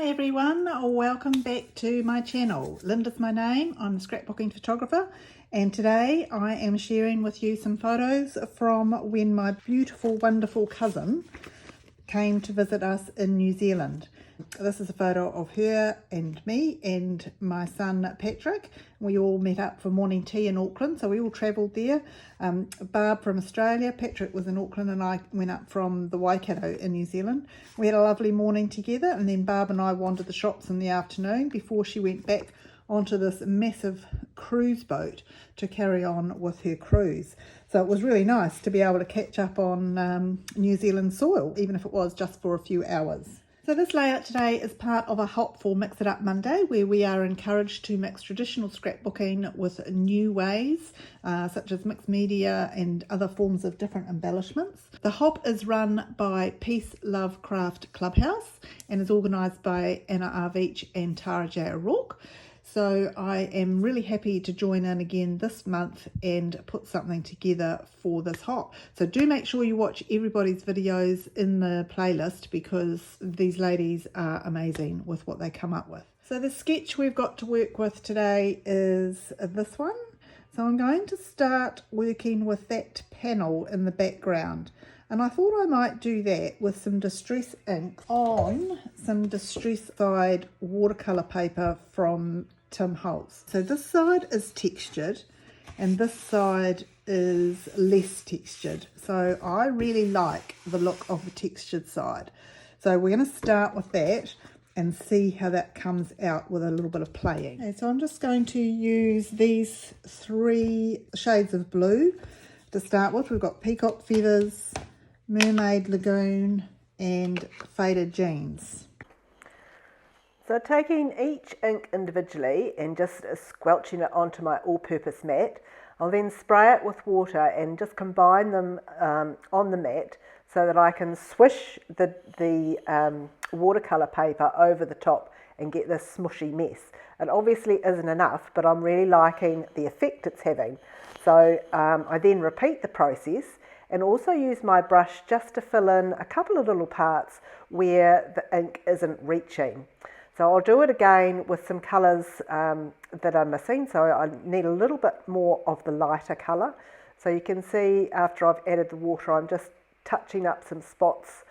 Hi everyone, welcome back to my channel. Linda's my name, I'm a scrapbooking photographer, and today I am sharing with you some photos from when my beautiful, wonderful cousin came to visit us in New Zealand. This is a photo of her and me and my son Patrick. We all met up for morning tea in Auckland, so we all travelled there. Barb from Australia, Patrick was in Auckland, and I went up from the Waikato in New Zealand. We had a lovely morning together, and then Barb and I wandered the shops in the afternoon before she went back onto this massive cruise boat to carry on with her cruise. So it was really nice to be able to catch up on New Zealand soil, even if it was just for a few hours. So this layout today is part of a Hop for Mix It Up Monday, where we are encouraged to mix traditional scrapbooking with new ways, such as mixed media and other forms of different embellishments. The Hop is run by Peace Love Craft Clubhouse and is organised by Anna Arveach and Tara J. O'Rourke. So I am really happy to join in again this month and put something together for this hop. So do make sure you watch everybody's videos in the playlist, because these ladies are amazing with what they come up with. So the sketch we've got to work with today is this one. So I'm going to start working with that panel in the background. And I thought I might do that with some distress ink on some distress side watercolour paper from Tim Holtz. So this side is textured and this side is less textured. So I really like the look of the textured side. So we're going to start with that and see how that comes out with a little bit of playing. Okay, so I'm just going to use these three shades of blue to start with. We've got Peacock Feathers, Mermaid Lagoon and Faded Jeans. So taking each ink individually and just squelching it onto my all-purpose mat, I'll then spray it with water and just combine them on the mat so that I can swish the watercolour paper over the top and get this smushy mess. It obviously isn't enough, but I'm really liking the effect it's having. So I then repeat the process and also use my brush just to fill in a couple of little parts where the ink isn't reaching. So I'll do it again with some colours that are missing. So I need a little bit more of the lighter colour. So you can see after I've added the water, I'm just touching up some spots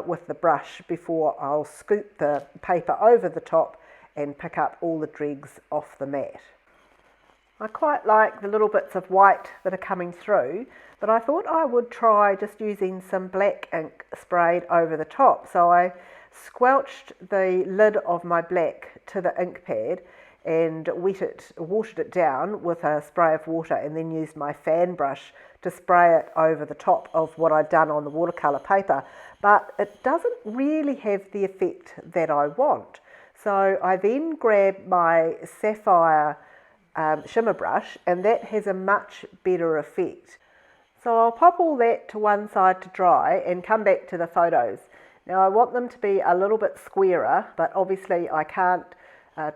with the brush before I'll scoop the paper over the top and pick up all the dregs off the mat. I quite like the little bits of white that are coming through, but I thought I would try just using some black ink sprayed over the top. So I squelched the lid of my black to the ink pad and watered it down with a spray of water, and then used my fan brush to spray it over the top of what I'd done on the watercolour paper. But it doesn't really have the effect that I want. So I then grabbed my sapphire shimmer brush, and that has a much better effect. So I'll pop all that to one side to dry and come back to the photos. Now I want them to be a little bit squarer, but obviously I can't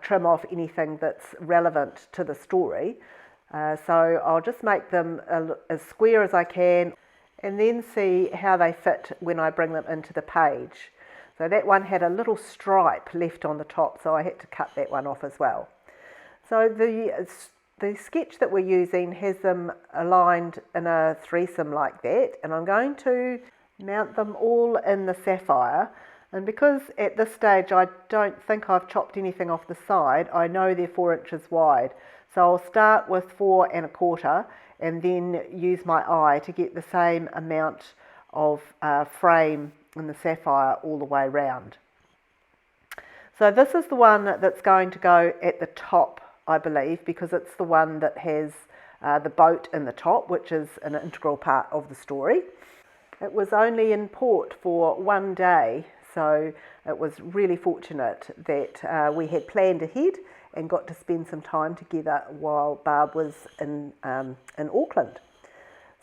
trim off anything that's relevant to the story. So I'll just make them as square as I can and then see how they fit when I bring them into the page. So that one had a little stripe left on the top, so I had to cut that one off as well. So the sketch that we're using has them aligned in a threesome like that, and I'm going to mount them all in the sapphire. And because at this stage I don't think I've chopped anything off the side, I know they're 4 inches wide. So I'll start with 4 1/4 and then use my eye to get the same amount of frame in the sapphire all the way round. So this is the one that's going to go at the top, I believe, because it's the one that has the boat in the top, which is an integral part of the story. It was only in port for 1 day, so it was really fortunate that we had planned ahead and got to spend some time together while Barb was in Auckland.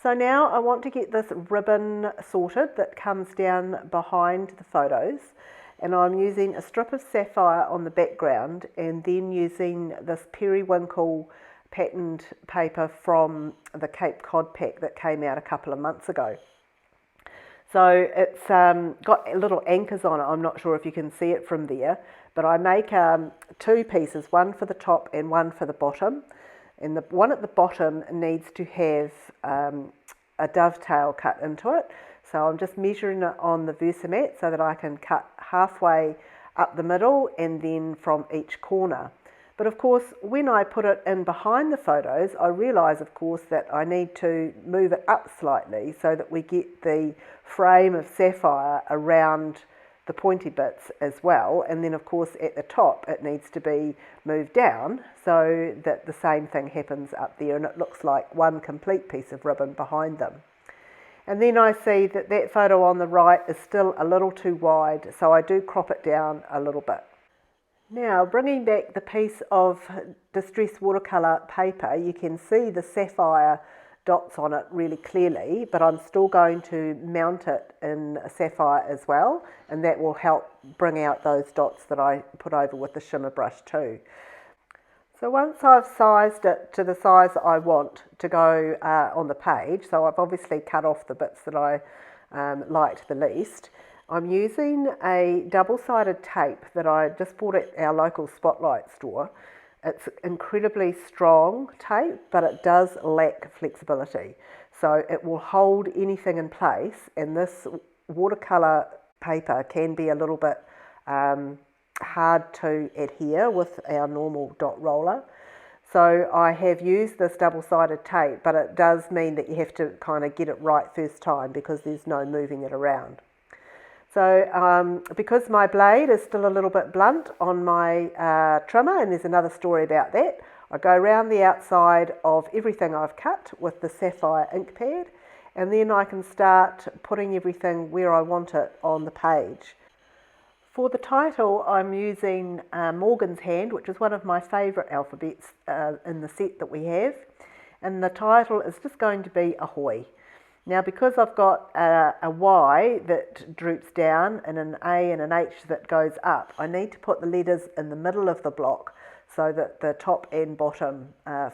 So now I want to get this ribbon sorted that comes down behind the photos, and I'm using a strip of sapphire on the background and then using this periwinkle patterned paper from the Cape Cod pack that came out a couple of months ago. So it's got little anchors on it. I'm not sure if you can see it from there, but I make two pieces, one for the top and one for the bottom. And the one at the bottom needs to have a dovetail cut into it. So I'm just measuring it on the Versamat so that I can cut halfway up the middle and then from each corner. But of course, when I put it in behind the photos, I realise, of course, that I need to move it up slightly so that we get the frame of sapphire around the pointy bits as well. And then, of course, at the top, it needs to be moved down so that the same thing happens up there and it looks like one complete piece of ribbon behind them. And then I see that that photo on the right is still a little too wide, so I do crop it down a little bit. Now, bringing back the piece of distressed watercolour paper, you can see the sapphire dots on it really clearly, but I'm still going to mount it in sapphire as well, and that will help bring out those dots that I put over with the shimmer brush too. So once I've sized it to the size that I want to go on the page, so I've obviously cut off the bits that I liked the least, I'm using a double-sided tape that I just bought at our local Spotlight store. It's incredibly strong tape, but it does lack flexibility. So it will hold anything in place, and this watercolour paper can be a little bit hard to adhere with our normal dot roller. So I have used this double-sided tape, but it does mean that you have to kind of get it right first time because there's no moving it around. So because my blade is still a little bit blunt on my trimmer, and there's another story about that, I go around the outside of everything I've cut with the sapphire ink pad, and then I can start putting everything where I want it on the page. For the title, I'm using Morgan's Hand, which is one of my favourite alphabets in the set that we have, and the title is just going to be Ahoy. Now, because I've got a Y that droops down and an A and an H that goes up, I need to put the letters in the middle of the block so that the top and bottom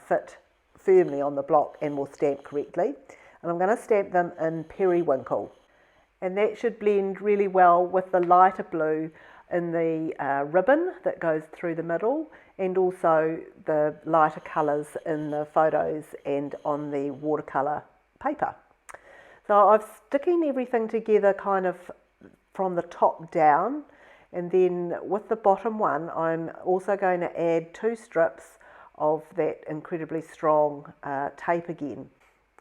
fit firmly on the block and will stamp correctly. And I'm going to stamp them in periwinkle. And that should blend really well with the lighter blue in the ribbon that goes through the middle, and also the lighter colours in the photos and on the watercolour paper. So I'm sticking everything together kind of from the top down, and then with the bottom one I'm also going to add 2 strips of that incredibly strong tape again.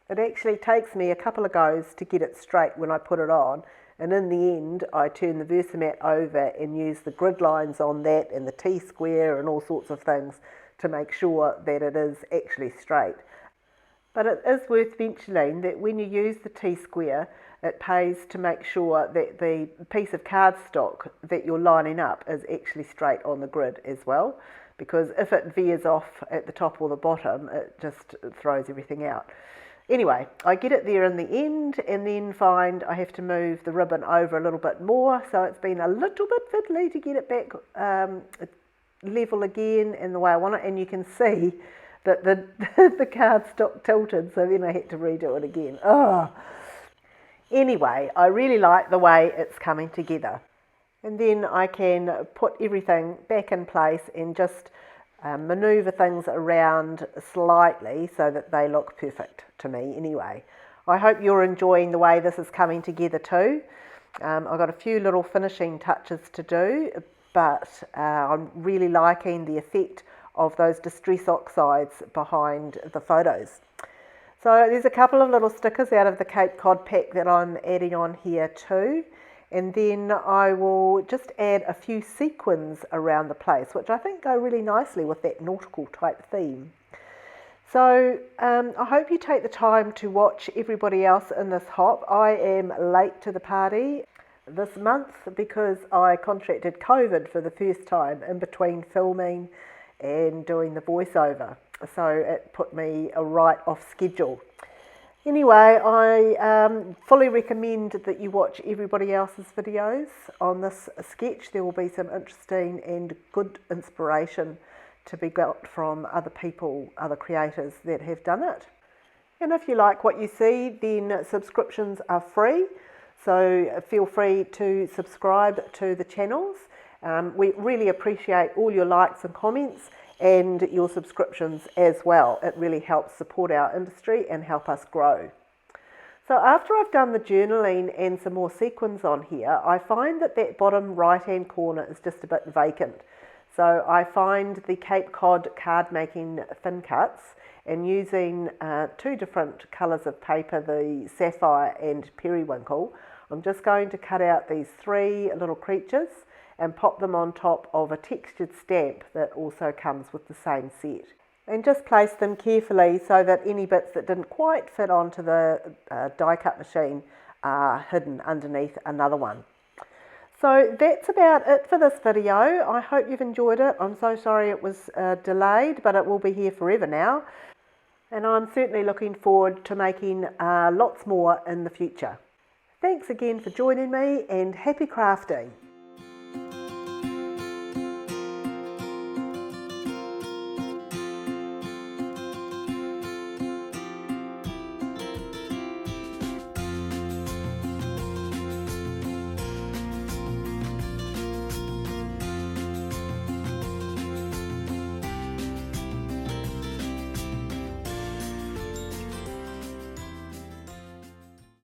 It actually takes me a couple of goes to get it straight when I put it on, and in the end I turn the Versamat over and use the grid lines on that and the T-square and all sorts of things to make sure that it is actually straight. But it is worth mentioning that when you use the T-square, it pays to make sure that the piece of cardstock that you're lining up is actually straight on the grid as well, because if it veers off at the top or the bottom, it just throws everything out. Anyway, I get it there in the end and then find I have to move the ribbon over a little bit more, so it's been a little bit fiddly to get it back level again in the way I want it, and you can see that the cardstock tilted, so then I had to redo it again. Oh. Anyway, I really like the way it's coming together. And then I can put everything back in place and just manoeuvre things around slightly so that they look perfect to me anyway. I hope you're enjoying the way this is coming together too. I've got a few little finishing touches to do, but I'm really liking the effect of those distress oxides behind the photos. So there's a couple of little stickers out of the Cape Cod pack that I'm adding on here too, and then I will just add a few sequins around the place, which I think go really nicely with that nautical type theme. So I hope you take the time to watch everybody else in this hop. I am late to the party this month because I contracted COVID for the first time in between filming and doing the voiceover, so it put me right off schedule. Anyway, I fully recommend that you watch everybody else's videos on this sketch. There will be some interesting and good inspiration to be got from other people, other creators that have done it. And if you like what you see, then subscriptions are free. So feel free to subscribe to the channels. We really appreciate all your likes and comments and your subscriptions as well. It really helps support our industry and help us grow. So after I've done the journaling and some more sequins on here, I find that bottom right hand corner is just a bit vacant. So I find the Cape Cod card making thin cuts, and using 2 different colours of paper, the sapphire and periwinkle, I'm just going to cut out these 3 little creatures and pop them on top of a textured stamp that also comes with the same set. And just place them carefully so that any bits that didn't quite fit onto the die cut machine are hidden underneath another one. So that's about it for this video. I hope you've enjoyed it. I'm so sorry it was delayed, but it will be here forever now. And I'm certainly looking forward to making lots more in the future. Thanks again for joining me, and happy crafting.